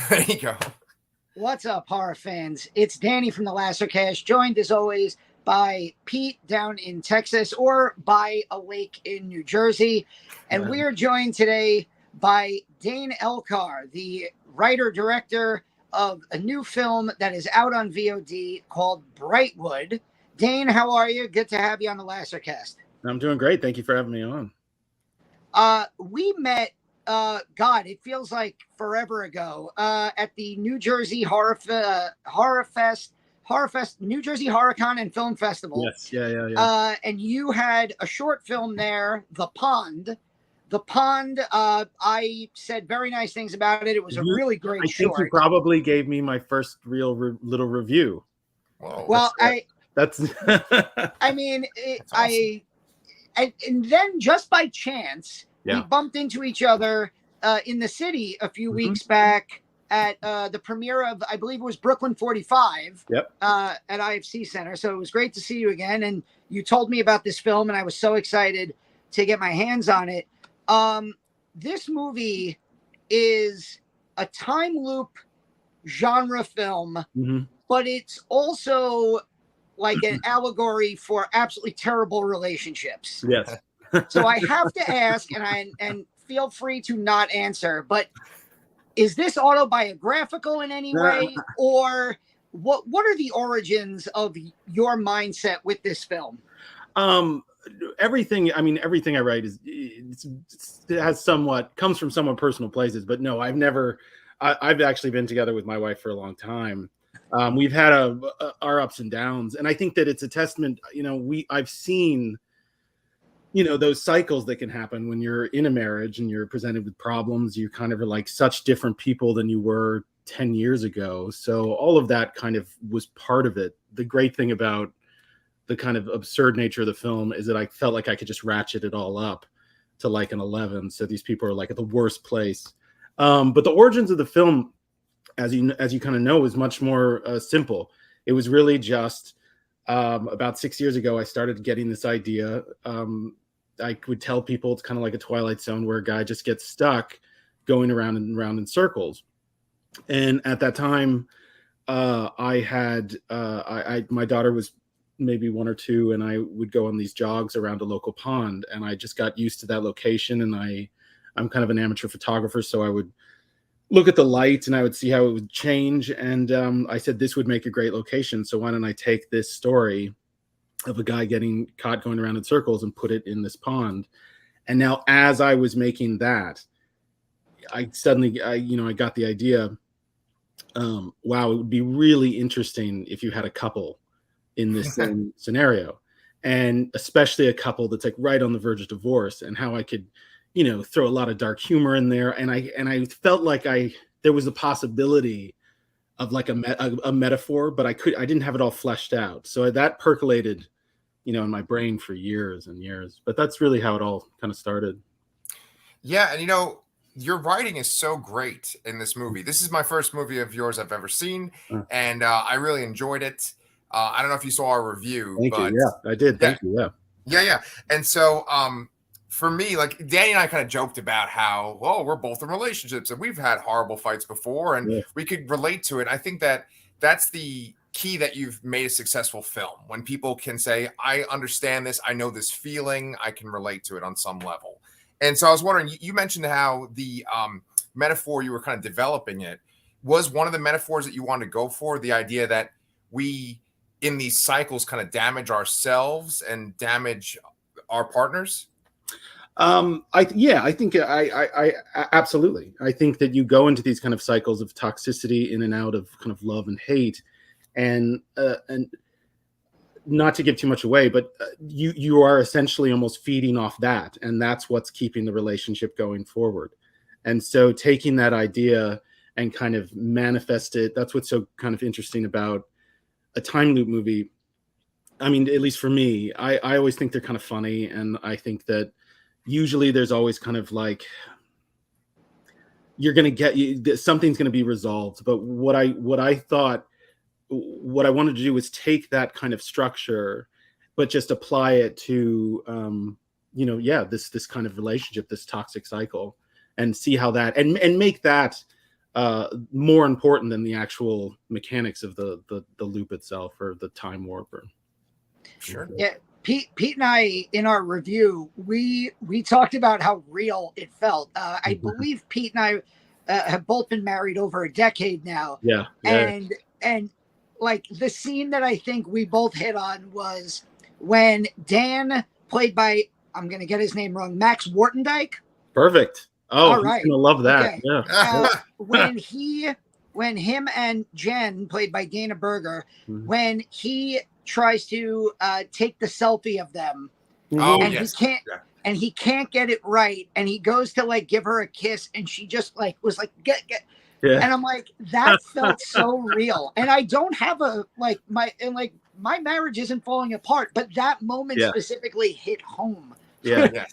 There you go. What's up, horror fans? It's Danny from the Lacercast, joined as always by Pete down in Texas or by a lake in New Jersey. And we are joined today by Dane Elcar, the writer-director of a new film that is out on VOD called Brightwood. Dane, how are you? Good to have you on the Lacercast. I'm doing great. Thank you for having me on. We met, God, it feels like forever ago, at the New Jersey Horror Fest, New Jersey HorrorCon and Film Festival. Yes, yeah. And you had a short film there, The Pond. The Pond, I said very nice things about it. It was a really great short. I think you probably gave me my first real little review. Whoa. Well, that's I mean, awesome. And then just by chance, yeah, we bumped into each other in the city a few weeks back at the premiere of, I believe it was Brooklyn 45 at IFC Center. So it was great to see you again. And you told me about this film, and I was so excited to get my hands on it. This movie is a time loop genre film, but it's also like an allegory for absolutely terrible relationships. Yes. So I have to ask, and feel free to not answer, but is this autobiographical in any way, or what are the origins of your mindset with this film? Everything I write comes from somewhat personal places, but no, I've actually been together with my wife for a long time. We've had our ups and downs, and I think that it's a testament. I've seen, those cycles that can happen when you're in a marriage and you're presented with problems. You kind of are like such different people than you were 10 years ago. So all of that kind of was part of it. The great thing about the kind of absurd nature of the film is that I felt like I could just ratchet it all up to like an 11. So these people are like at the worst place. But the origins of the film, as you kind of know, is much more simple. It was really just about 6 years ago, I started getting this idea. I would tell people it's kind of like a Twilight Zone where a guy just gets stuck going around and around in circles. And at that time, I had my daughter was maybe 1 or 2, and I would go on these jogs around a local pond, and I just got used to that location. And I'm kind of an amateur photographer, so I would look at the light and I would see how it would change. And I said, this would make a great location. So why don't I take this story of a guy getting caught going around in circles and put it in this pond? And now, as I was making that, I suddenly, I got the idea. Wow, it would be really interesting if you had a couple in this same scenario, and especially a couple that's like right on the verge of divorce, and how I could, throw a lot of dark humor in there. And I felt like there was a possibility of like a metaphor, but I didn't have it all fleshed out. So that percolated, in my brain for years and years. But that's really how it all kind of started. Yeah, and your writing is so great in this movie. This is my first movie of yours I've ever seen, and I really enjoyed it. I don't know if you saw our review. Thank you. Yeah, I did. Thank you. Yeah. And so, for me, like Danny and I kind of joked about how, we're both in relationships and we've had horrible fights before, and we could relate to it. I think that that's the key that you've made a successful film, when people can say, I understand this, I know this feeling, I can relate to it on some level. And so I was wondering, you mentioned how the metaphor you were kind of developing it was one of the metaphors that you wanted to go for, the idea that we in these cycles kind of damage ourselves and damage our partners. I think I absolutely. I think that you go into these kind of cycles of toxicity in and out of kind of love and hate, and not to give too much away, but you are essentially almost feeding off that, and that's what's keeping the relationship going forward. And so taking that idea and kind of manifest it, that's what's so kind of interesting about a time loop movie. I mean, at least for me, I always think they're kind of funny, and I think that usually there's always kind of like something's going to be resolved. But what I wanted to do was take that kind of structure, but just apply it to this kind of relationship, this toxic cycle, and see how that and make that more important than the actual mechanics of the loop itself or the time warp. Sure. Yeah. Pete and I, in our review, we talked about how real it felt. I believe Pete and I have both been married over a decade now. Yeah. And like the scene that I think we both hit on was when Dan, played by, I'm going to get his name wrong, Max Wartendijk. Perfect. Oh, all right. He's gonna love that. Okay. Yeah. When him and Jen, played by Dana Berger, when he tries to take the selfie of them, and he can't get it right, and he goes to like give her a kiss, and she just like was like get. Yeah. And I'm like, that felt so real. And I don't have my marriage isn't falling apart, but that moment specifically hit home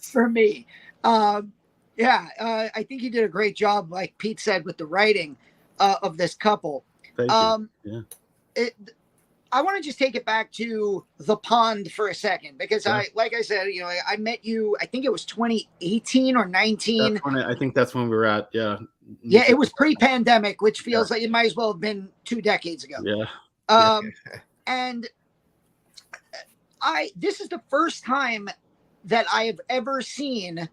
for me. I think he did a great job, like Pete said, with the writing of this couple. Thank you. I want to just take it back to the pond for a second, because I said, I met you, I think it was 2018 or 19. I think that's when we were at, Yeah, it was pre-pandemic, which feels like it might as well have been 2 decades ago. Yeah. And this is the first time that I have ever seen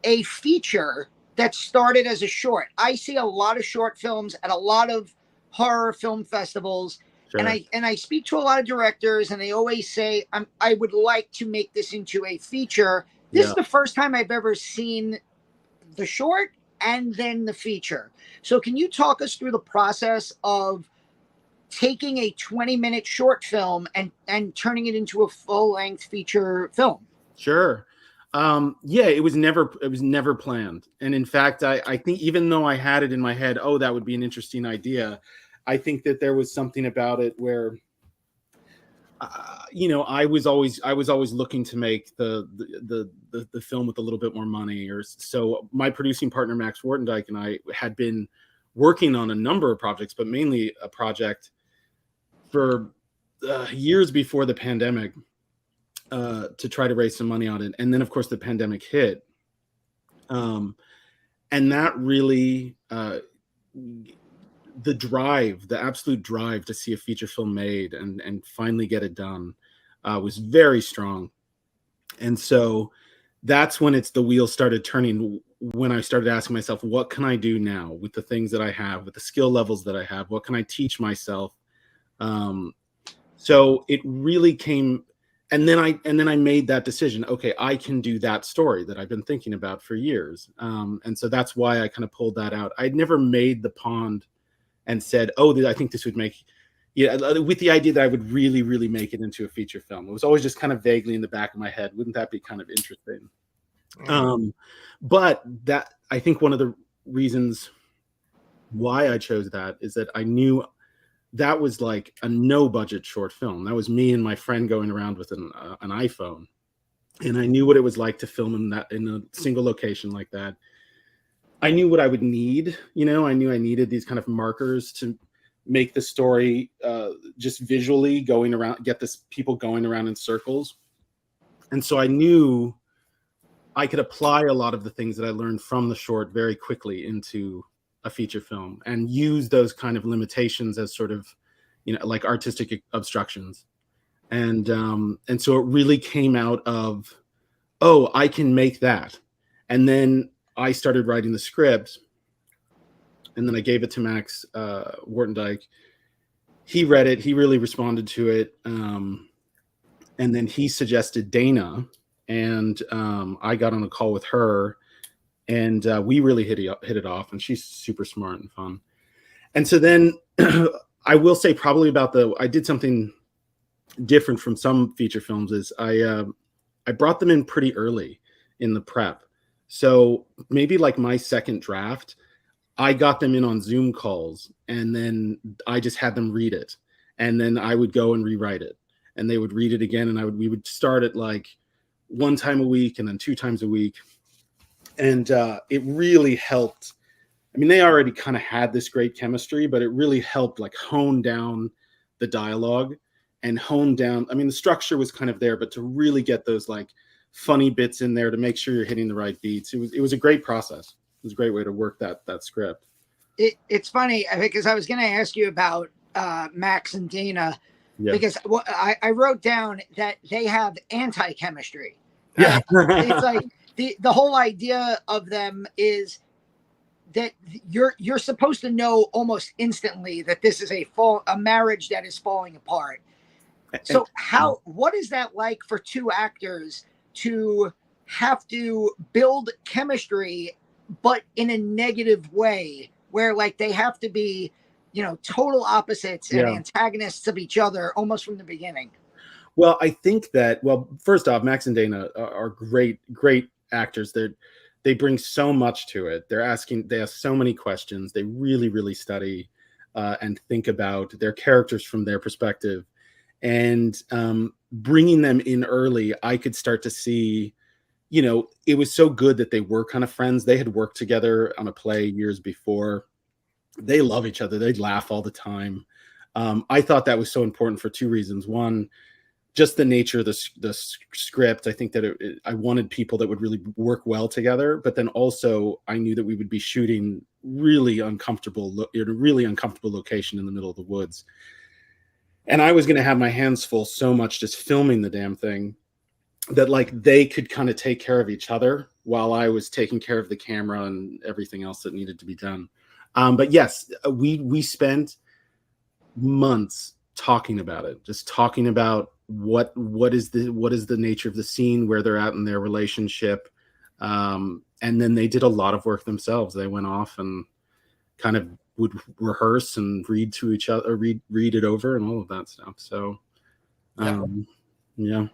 a feature that started as a short. I see a lot of short films at a lot of horror film festivals. Sure. And I speak to a lot of directors, and they always say, I would like to make this into a feature. This is the first time I've ever seen the short and then the feature. So can you talk us through the process of taking a 20-minute short film and turning it into a full-length feature film? Sure. It was never planned. And in fact, I think even though I had it in my head, that would be an interesting idea, I think that there was something about it where, I was always looking to make the film with a little bit more money, or so. My producing partner Max Wartendijk and I had been working on a number of projects, but mainly a project for years before the pandemic to try to raise some money on it, and then of course the pandemic hit, and that really. The absolute drive to see a feature film made and finally get it done was very strong. And so that's when the wheels started turning, when I started asking myself, what can I do now with the things that I have, with the skill levels that I have? What can I teach myself? So it really came, and then I made that decision. Okay, I can do that story that I've been thinking about for years. And so that's why I kind of pulled that out. I'd never made The Pond and said, I think this would make, with the idea that I would really, really make it into a feature film. It was always just kind of vaguely in the back of my head. Wouldn't that be kind of interesting? But that, I think one of the reasons why I chose that is that I knew that was like a no budget short film. That was me and my friend going around with an iPhone. And I knew what it was like to film in a single location like that. I knew what I would need, I knew I needed these kind of markers to make the story just visually going around, get this people going around in circles. And so I knew I could apply a lot of the things that I learned from the short very quickly into a feature film and use those kind of limitations as sort of, like artistic obstructions. And so it really came out of, I can make that. And then I started writing the script, and then I gave it to Max Wartendijk. He read it. He really responded to it. And then he suggested Dana, and I got on a call with her, and we really hit it off, and she's super smart and fun. And so then I will say probably I did something different from some feature films is I brought them in pretty early in the prep. So maybe like my second draft, I got them in on Zoom calls, and then I just had them read it, and then I would go and rewrite it, and they would read it again, and we would start it like 1 time a week and then 2 times a week. And it really helped. I mean, they already kind of had this great chemistry, but it really helped like hone down the dialogue and hone down. I mean, the structure was kind of there, but to really get those like funny bits in there to make sure you're hitting the right beats. It was a great process. It was a great way to work that script. It's funny because I was going to ask you about Max and Dana, because I wrote down that they have anti-chemistry. Yeah. It's like the whole idea of them is that you're supposed to know almost instantly that this is a marriage that is falling apart. So what is that like for two actors to have to build chemistry, but in a negative way, where like they have to be, total opposites and antagonists of each other almost from the beginning? Well, I think that, first off, Max and Dana are great actors. They bring so much to it. They ask so many questions. They really, really study and think about their characters from their perspective. And bringing them in early, I could start to see, it was so good that they were kind of friends. They had worked together on a play years before. They love each other. They'd laugh all the time. I thought that was so important for two reasons. One, just the nature of the script. I think that I wanted people that would really work well together, but then also I knew that we would be shooting really uncomfortable in a really uncomfortable location in the middle of the woods. And I was going to have my hands full so much just filming the damn thing that like they could kind of take care of each other while I was taking care of the camera and everything else that needed to be done. But yes, we spent months talking about it, just talking about what is the nature of the scene, where they're at in their relationship. And then they did a lot of work themselves. They went off and kind of would rehearse and read to each other, read it over and all of that stuff. So, yeah.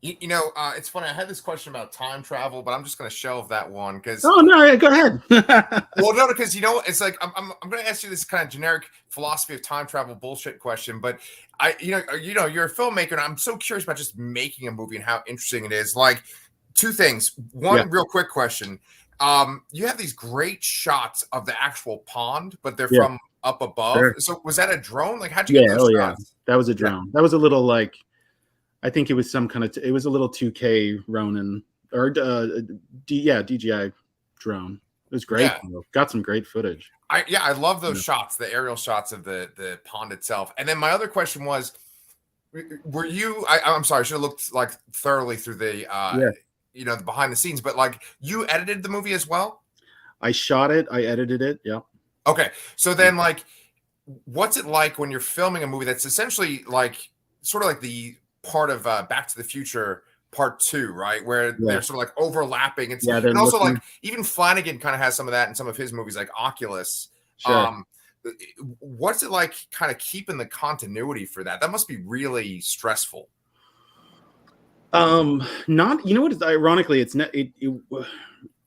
It's funny. I had this question about time travel, but I'm just going to shelve that one because. Oh no, go ahead. Well, no, because it's like I'm going to ask you this kind of generic philosophy of time travel bullshit question, but you're a filmmaker, and I'm so curious about just making a movie and how interesting it is. Like, two things. One, real quick question. You have these great shots of the actual pond, but they're from up above. Sure. So was that a drone? Like, how'd you get those shots? Yeah, that was a drone. Yeah. That was a little like. I think it was some kind of, it was a little 2K Ronin or DJI drone. It was great. Yeah. Got some great footage. I love those shots, the aerial shots of the pond itself. And then my other question was, were you, I'm sorry, I should have looked like thoroughly through the, the behind the scenes, but like you edited the movie as well? I shot it. I edited it. Yeah. Okay. So then like, what's it like when you're filming a movie that's essentially like, sort of like the part of Back to the Future Part 2, right? Where they're sort of like overlapping. And also like even Flanagan kind of has some of that in some of his movies, like Oculus. Sure. What's it like kind of keeping the continuity for that? That must be really stressful. Not, what, ironically, it's not,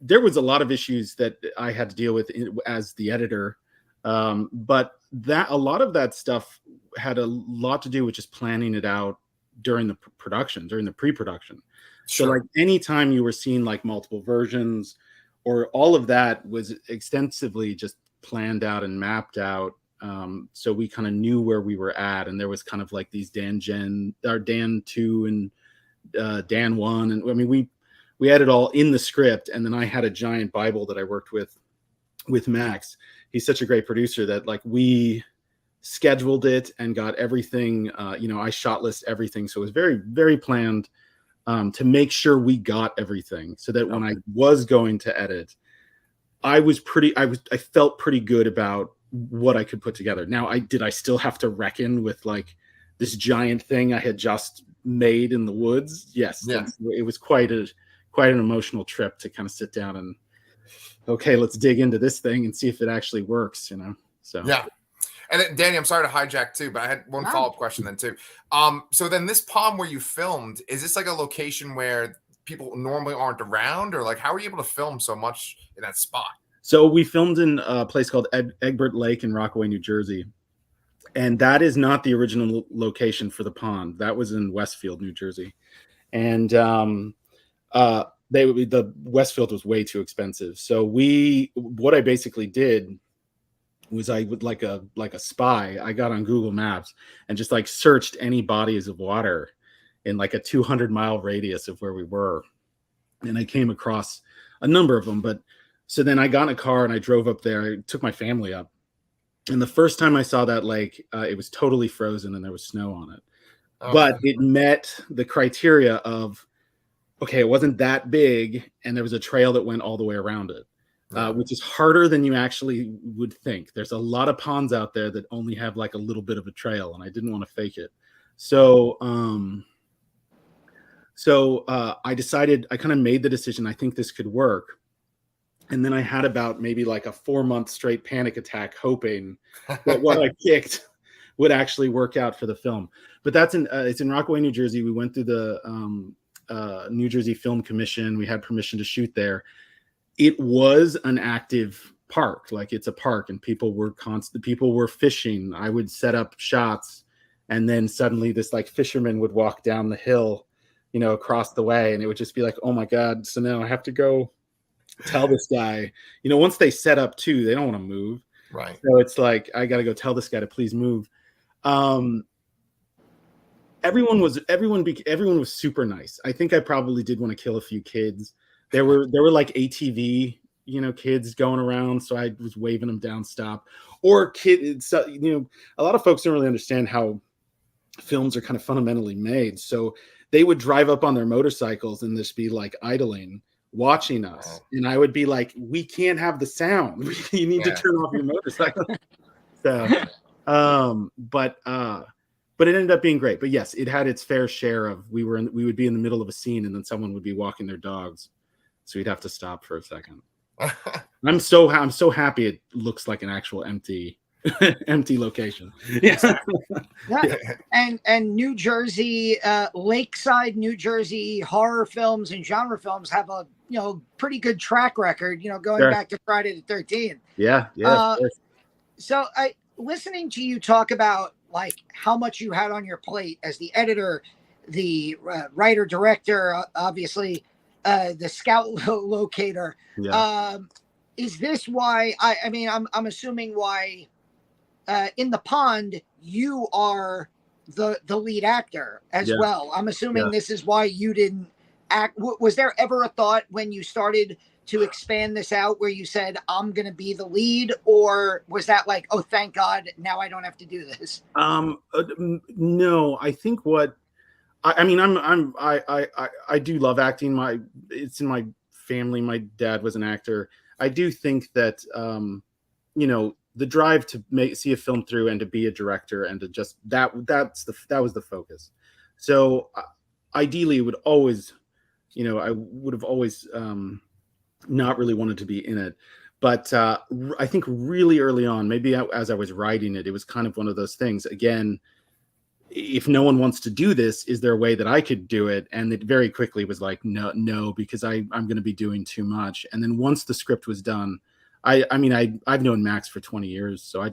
there was a lot of issues that I had to deal with as the editor. But a lot of that stuff had a lot to do with just planning it out during the production, during the pre-production. Sure. So like anytime you were seeing like multiple versions or all of that was extensively just planned out and mapped out. So we kind of knew where we were at, and there was kind of like these Dan 2 and Dan 1. And I mean, we had it all in the script. And then I had a giant Bible that I worked with Max. He's such a great producer that like we scheduled it and got everything, I shot list everything. So it was very, very planned to make sure we got everything so that when I was going to edit, I felt pretty good about what I could put together. Now, I still have to reckon with like this giant thing I had just made in the woods? Yes. Yeah. It was quite an emotional trip to kind of sit down and, okay, let's dig into this thing and see if it actually works, so. Yeah. And then, Danny, I'm sorry to hijack too, but I had one follow-up question then too. So then this pond where you filmed, is this like a location where people normally aren't around, or like how are you able to film so much in that spot? So we filmed in a place called Egbert Lake in Rockaway, New Jersey. And that is not the original location for the pond. That was in Westfield, New Jersey. And the Westfield was way too expensive. So what I basically did was I would like a spy. I got on Google Maps and just like searched any bodies of water in like a 200-mile radius of where we were. And I came across a number of them, but So then I got in a car and I drove up there. I took my family up. And the first time I saw that lake, it was totally frozen and there was snow on it. Okay. But it met the criteria of, okay, it wasn't that big and there was a trail that went all the way around it. Which is harder than you actually would think. There's a lot of ponds out there that only have like a little bit of a trail, and I didn't want to fake it. So I decided, I kind of made the decision, I think this could work. And then I had about maybe like a 4-month straight panic attack, hoping that what I picked would actually work out for the film. But it's in Rockaway, New Jersey. We went through the New Jersey Film Commission. We had permission to shoot there. It was an active park, like it's a park, and people were fishing. I would set up shots, and then suddenly this like fisherman would walk down the hill, across the way, and it would just be like, oh my God. So now I have to go tell this guy, once they set up too, they don't want to move. Right. So it's like, I got to go tell this guy to please move. Everyone was super nice. I think I probably did want to kill a few kids. There were like ATV, kids going around. So I was waving them down, stop. Or kids, a lot of folks don't really understand how films are kind of fundamentally made. So they would drive up on their motorcycles and just be like idling, watching us. Oh. And I would be like, we can't have the sound. You need to turn off your motorcycle. So, but it ended up being great. But yes, it had its fair share of, we would be in the middle of a scene and then someone would be walking their dogs. So we'd have to stop for a second. I'm so happy it looks like an actual empty location. Yeah. And New Jersey, Lakeside, New Jersey horror films and genre films have a pretty good track record. Going back to Friday the 13th. Yeah. So listening to you talk about like how much you had on your plate as the editor, the writer, director, obviously. The scout locator. Yeah. Is this why? I'm assuming why in The Pond you are the lead actor as well. I'm assuming this is why you didn't act. Was there ever a thought when you started to expand this out where you said I'm going to be the lead, or was that like, oh, thank God, now I don't have to do this? No, I think what. I do love acting. It's in my family. My dad was an actor. I do think that, the drive to see a film through and to be a director and to just that was the focus. So ideally it would always, I would have always not really wanted to be in it. But I think really early on, maybe as I was writing it, it was kind of one of those things. Again, if no one wants to do this, is there a way that I could do it? And it very quickly was like, no, because I'm going to be doing too much. And then once the script was done, I've known Max for 20 years. So I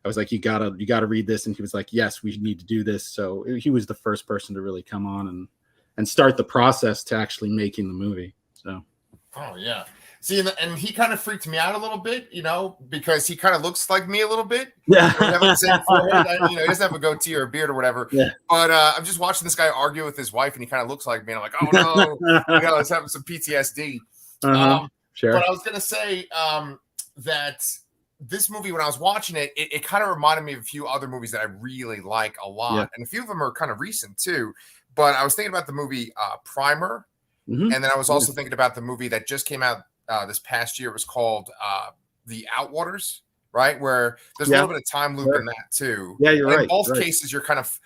was like, you gotta read this. And he was like, yes, we need to do this. So he was the first person to really come on and start the process to actually making the movie. So. Oh yeah. See, and he kind of freaked me out a little bit, because he kind of looks like me a little bit. Yeah. He doesn't have a goatee or a beard or whatever. Yeah. But I'm just watching this guy argue with his wife, and he kind of looks like me. And I'm like, oh no, let's have some PTSD. Sure. But I was gonna say that this movie, when I was watching it, it kind of reminded me of a few other movies that I really like a lot, and a few of them are kind of recent too. But I was thinking about the movie Primer, and then I was also thinking about the movie that just came out this past year. It was called The Outwaters, right? Where there's a little bit of time loop in that too. Yeah, you're right. In both cases, you're kind of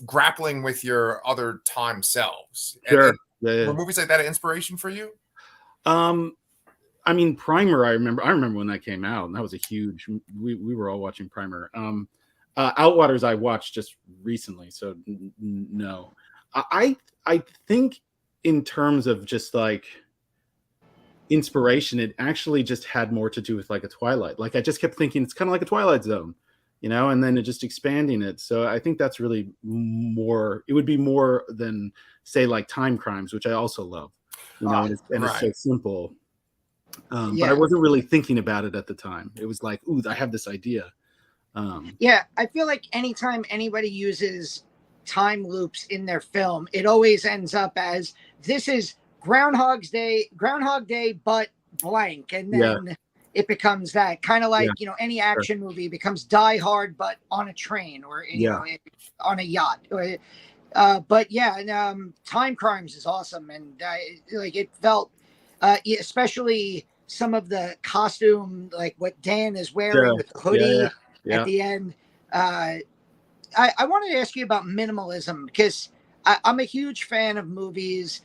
grappling with your other time selves. Sure. Were movies like that an inspiration for you? Primer, I remember when that came out, and that was a huge, we were all watching Primer. Outwaters I watched just recently, so no. I think in terms of just like inspiration, it actually just had more to do with like a Twilight. Like I just kept thinking it's kind of like a Twilight Zone, and then it just expanding it. So I think that's really more, it would be more than say like Time Crimes, which I also love, it's so simple. But I wasn't really thinking about it at the time. It was like, ooh, I have this idea. I feel like anytime anybody uses time loops in their film, it always ends up as this is Groundhog Day, but blank, and then it becomes that kind of like any action movie becomes Die Hard, but on a train or on a yacht. But Time Crimes is awesome, and it felt, especially some of the costume, like what Dan is wearing with the hoodie at the end. I wanted to ask you about minimalism, because I'm a huge fan of movies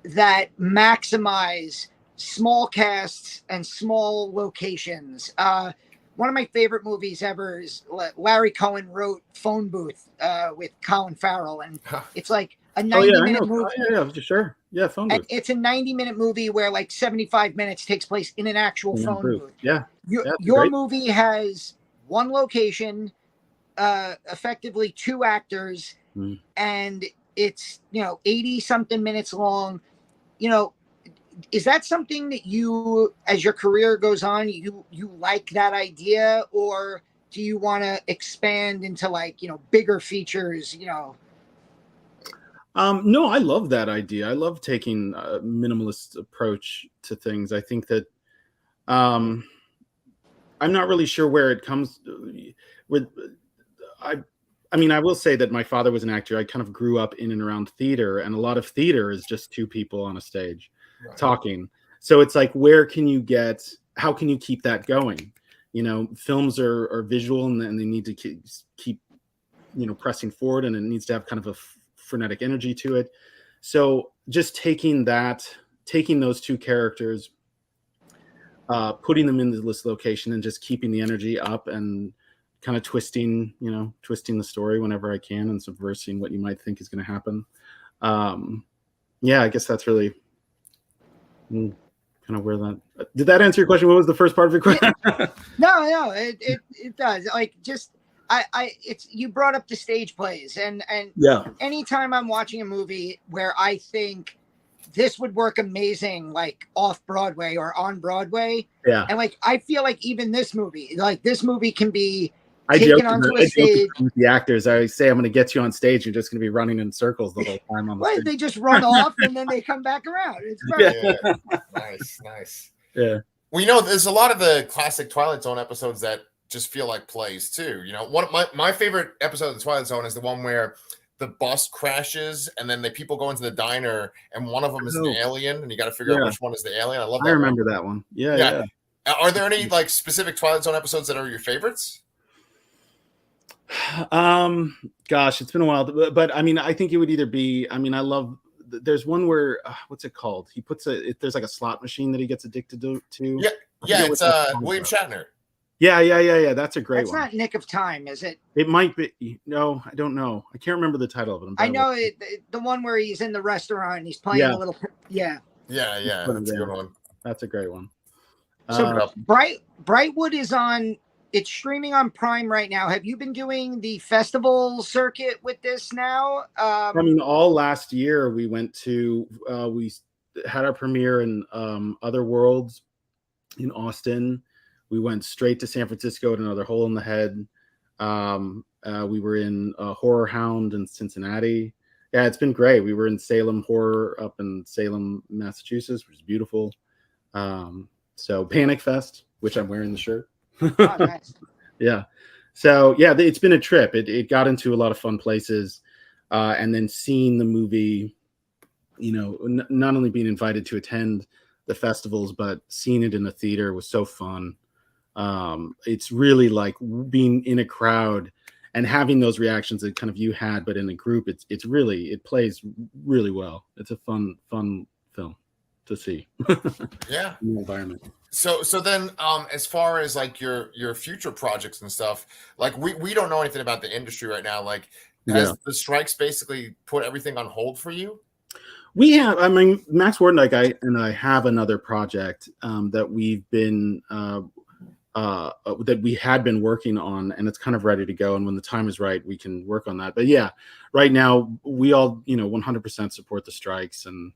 that maximize small casts and small locations. One of my favorite movies ever is Larry Cohen wrote Phone Booth with Colin Farrell, and it's like a 90-minute movie. Yeah, sure. Yeah, Phone Booth. And it's a 90-minute movie where like 75 minutes takes place in an actual phone booth. Yeah. Your movie has one location, effectively 2 actors, and it's 80-something minutes long. Is that something that you, as your career goes on, you like that idea, or do you want to expand into bigger features? No, I love that idea. I love taking a minimalist approach to things. I think that I'm not really sure where it comes with. I mean, I will say that my father was an actor. I kind of grew up in and around theater, and a lot of theater is just 2 people on a stage talking. So it's like, how can you keep that going? Films are visual, and they need to keep pressing forward, and it needs to have kind of a frenetic energy to it. So just taking those 2 characters, putting them in this location, and just keeping the energy up, and kind of twisting the story whenever I can, and subversing what you might think is going to happen. I guess that's really kind of where that. Did that answer your question? What was the first part of your question? No, it does. It's you brought up the stage plays, and anytime I'm watching a movie where I think this would work amazing, like off Broadway or on Broadway, and I feel like even this movie can be taken onto a stage. With the actors, I say, I'm going to get you on stage. You're just going to be running in circles the whole time on the stage. They just run off and then they come back around. It's perfect. Nice. Yeah. Well, there's a lot of the classic Twilight Zone episodes that just feel like plays too. One of my favorite episode of the Twilight Zone is the one where the bus crashes and then the people go into the diner and one of them is an alien, and you got to figure out which one is the alien. I love that. I remember that one. Yeah. Are there any specific Twilight Zone episodes that are your favorites? Gosh, it's been a while, but I mean, I think it would either be, I love, there's one where what's it called? He puts there's like a slot machine that he gets addicted to. It's William Shatner. Yeah. That's a great one. That's not Nick of Time, is it? It might be. No, I don't know. I can't remember the title of it. I know the one where he's in the restaurant and he's playing a little. Yeah. That's a good one. That's a great one. So Brightwood is on. It's streaming on Prime right now. Have you been doing the festival circuit with this now? All last year we went to. We had our premiere in Other Worlds in Austin. We went straight to San Francisco at Another Hole in the Head. We were in Horror Hound in Cincinnati. Yeah, it's been great. We were in Salem Horror up in Salem, Massachusetts, which is beautiful. So Panic Fest, which I'm wearing the shirt. Oh, nice. Yeah. So it's been a trip. It got into a lot of fun places, and then seeing the movie, not only being invited to attend the festivals, but seeing it in a theater was so fun. It's really like being in a crowd and having those reactions that kind of you had, but in a group, it plays really well. It's a fun film to see. Yeah. In the environment. So then, as far as like your future projects and stuff, like we don't know anything about the industry right now. Like, has the strikes basically put everything on hold for you? We have. Max Wardendyke and I have another project that we've been that we had been working on, and it's kind of ready to go. And when the time is right, we can work on that. But yeah, right now we all 100% support the strikes, and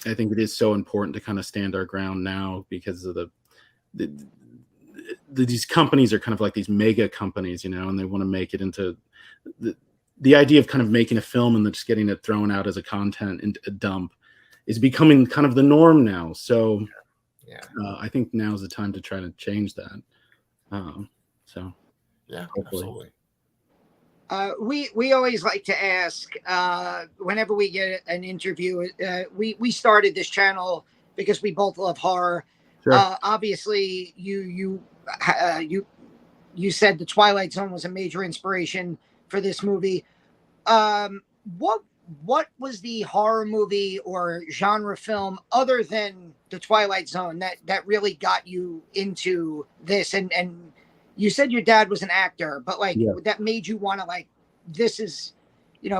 I think it is so important to kind of stand our ground now because of these companies are kind of like these mega companies, and they want to make it into the idea of kind of making a film and then just getting it thrown out as a content into a dump is becoming kind of the norm now. So yeah, I think now is the time to try to change that. So yeah, hopefully. absolutely. We always like to ask whenever we get an interview. We started this channel because we both love horror. Sure. Obviously, you said the Twilight Zone was a major inspiration for this movie. What was the horror movie or genre film other than the Twilight Zone that really got you into this? And you said your dad was an actor, but like that made you want to like, this is,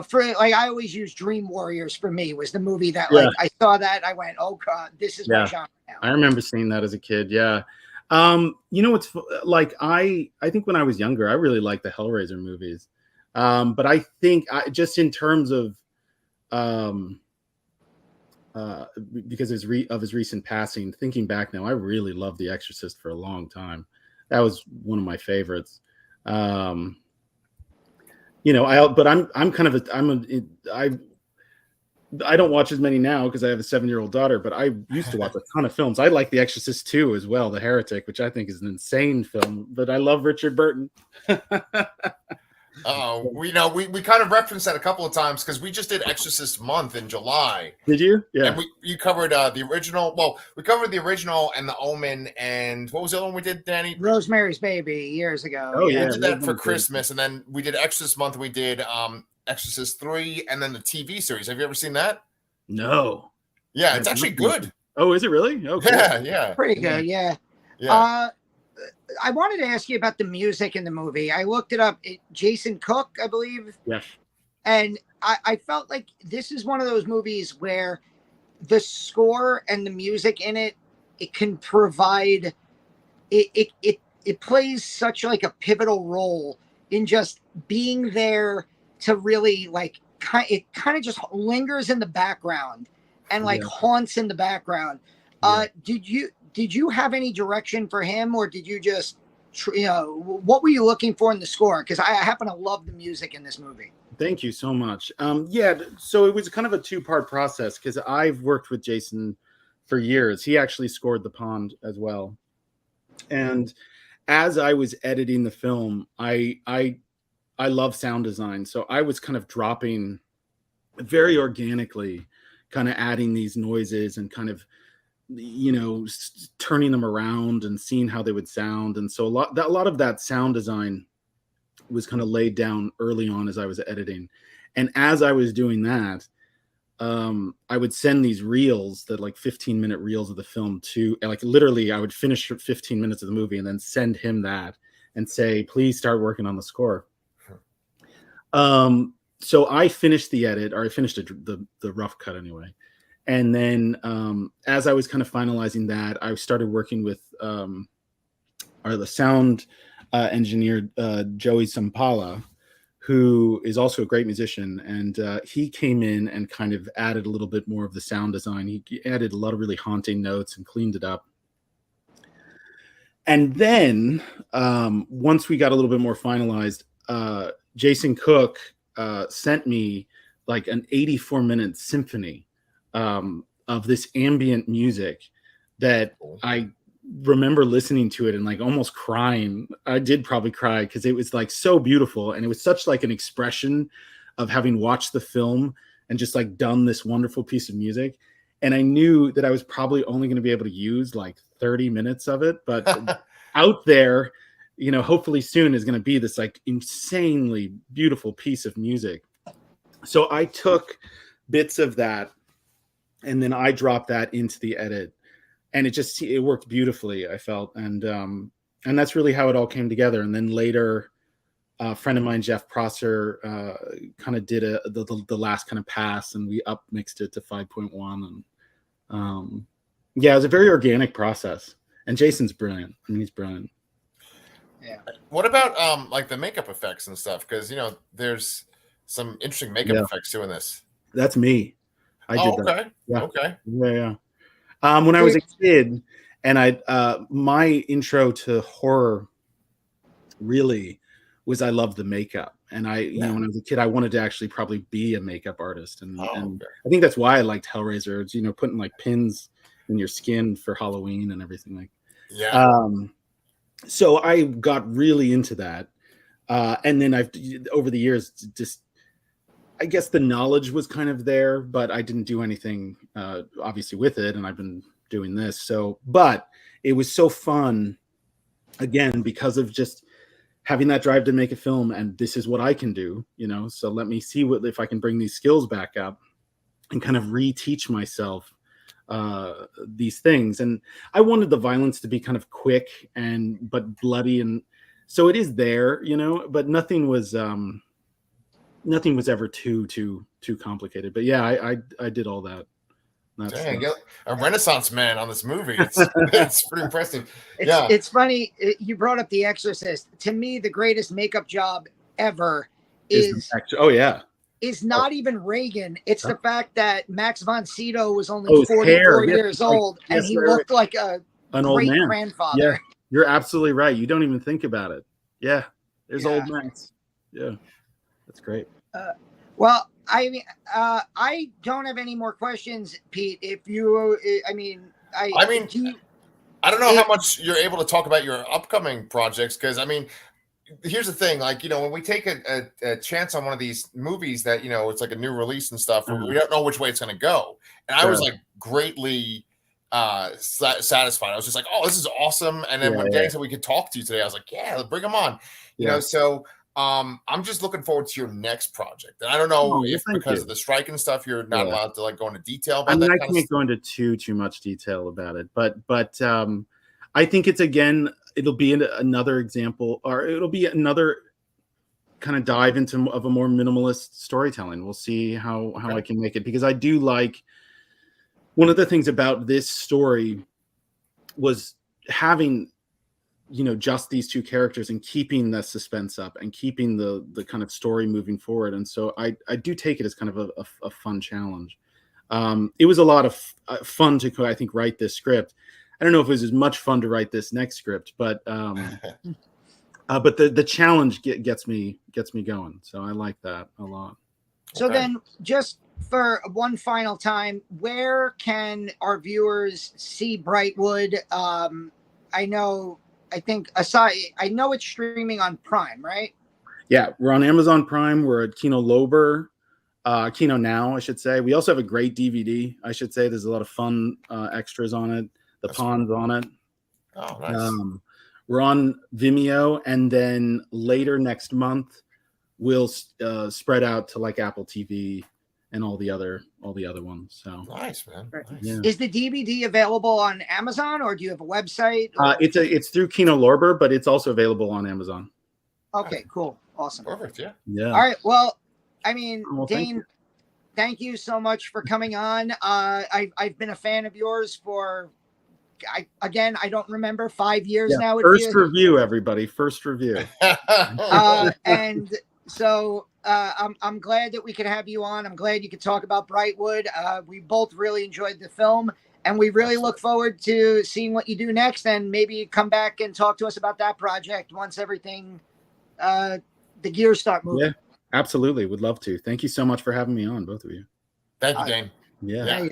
for like, I always use Dream Warriors for me was the movie that like, I saw that I went, oh God, this is my genre now. I remember seeing that as a kid. Yeah. It's like, I think when I was younger, I really liked the Hellraiser movies. But I think just in terms of, because of his recent passing, thinking back now, I really loved The Exorcist for a long time. That was one of my favorites. But I'm kind of I don't watch as many now because I have a 7-year-old daughter, but I used to watch a ton of films. I like The Exorcist 2 as well, The Heretic, which I think is an insane film, but I love Richard Burton. We kind of referenced that a couple of times because we just did Exorcist month in July. Did you? Yeah. And you covered the original. Well, we covered the original and the Omen, and what was the other one we did, Danny? Rosemary's Baby years ago. Oh yeah, we did that for Christmas, and then we did Exorcist month. We did Exorcist 3, and then the TV series. Have you ever seen that? No. Yeah, it's actually good. Oh, is it really? Okay. Yeah. Pretty good. Yeah. I wanted to ask you about the music in the movie. I looked it up. Jason Cook, I believe. Yes. And I felt like this is one of those movies where the score and the music in it can provide it plays such like a pivotal role in just being there to really like it kind of just lingers in the background and like haunts in the background. Did you have any direction for him, or did you just, what were you looking for in the score? Because I happen to love the music in this movie. Thank you so much. So it was kind of a 2-part process because I've worked with Jason for years. He actually scored The Pond as well. And as I was editing the film, I love sound design. So I was kind of dropping very organically, kind of adding these noises and kind of, turning them around and seeing how they would sound. And so a lot of that sound design was kind of laid down early on as I was editing. And as I was doing that, I would send these reels, that like 15-minute reels of the film to, like, literally I would finish 15 minutes of the movie and then send him that and say, please start working on the score. So I finished the edit, or I finished the rough cut anyway. And then as I was kind of finalizing that, I started working with the sound engineer, Joey Sampala, who is also a great musician. And he came in and kind of added a little bit more of the sound design. He added a lot of really haunting notes and cleaned it up. And then once we got a little bit more finalized, Jason Cook sent me like an 84-minute symphony of this ambient music that I remember listening to it and like almost crying. I did probably cry because it was like so beautiful, and it was such like an expression of having watched the film and just like done this wonderful piece of music. And I knew that I was probably only going to be able to use like 30 minutes of it, but out there, hopefully soon is going to be this like insanely beautiful piece of music. So I took bits of that and then I dropped that into the edit, and it worked beautifully, I felt. And that's really how it all came together. And then later, a friend of mine, Jeff Prosser, kind of did the last kind of pass, and we up mixed it to 5.1. And it was a very organic process. And Jason's brilliant. I mean, he's brilliant. Yeah. What about like the makeup effects and stuff? Because there's some interesting makeup effects too in this. That's me. I did okay. That. Yeah. Okay. Yeah. When I was a kid, and my intro to horror really was I loved the makeup. And I, you know, when I was a kid, I wanted to actually probably be a makeup artist. And I think that's why I liked Hellraiser. It's, you know, putting like pins in your skin for Halloween and everything like. So I got really into that. And then over the years, just, I guess the knowledge was kind of there, but I didn't do anything, obviously, with it. And I've been doing this. So, but it was so fun, again, because of just having that drive to make a film. And this is what I can do, you know, so let me see if I can bring these skills back up and kind of reteach myself these things. And I wanted the violence to be kind of quick but bloody. And so it is there, you know, but nothing was ever too complicated. But yeah, I did all that. Dang, a Renaissance man on this movie. It's pretty impressive. It's funny. You brought up The Exorcist. To me, the greatest makeup job ever is not even Reagan. It's the fact that Max von Sydow was only 44 years old, and he looked like an old man. Grandfather. Yeah, you're absolutely right. You don't even think about it. Yeah, there's old Max. Yeah, that's great. Well, I mean, I don't have any more questions, Pete. If you, I don't know how much you're able to talk about your upcoming projects, because I mean, here's the thing, like, you know, when we take a chance on one of these movies that, you know, it's like a new release and stuff, we don't know which way it's going to go. And I was like greatly satisfied. I was just like, oh, this is awesome. And then when Danny said we could talk to you today, I was like, yeah, bring them on. You know, so I'm just looking forward to your next project. And I don't know if because of the strike and stuff, you're not allowed to like go into detail about that. I can't go into too much detail about it, but I think it's, again, it'll be another example, or it'll be another kind of dive into of a more minimalist storytelling. We'll see how I can make it, because I do like, one of the things about this story was having, you know, just these two characters and keeping the suspense up and keeping the kind of story moving forward. And so I do take it as kind of a fun challenge. It was a lot of fun to, I think, write this script. I don't know if it was as much fun to write this next script, but the challenge gets me going. So I like that a lot. So then, just for one final time, where can our viewers see Brightwood? I know it's streaming on Prime, right? Yeah, we're on Amazon Prime. We're at Kino Now, I should say. We also have a great DVD, I should say. There's a lot of fun extras on it. That's Pawns on it. Oh, nice. We're on Vimeo, and then later next month we'll spread out to like Apple TV and all the other ones. So nice, man. Nice. Yeah. Is the DVD available on Amazon, or do you have a website? It's through Kino Lorber, but it's also available on Amazon. Okay, cool, awesome, perfect. Yeah. All right. Well, I mean, Dane, thank you so much for coming on. I've been a fan of yours for, I don't remember, 5 years now. First review, everybody. First review. And so I'm glad that we could have you on. I'm glad you could talk about Brightwood. We both really enjoyed the film, and we really look forward to seeing what you do next, and maybe come back and talk to us about that project once everything, the gears start moving. Yeah, absolutely. Would love to. Thank you so much for having me on, both of you. Thank you, Dane. Yeah.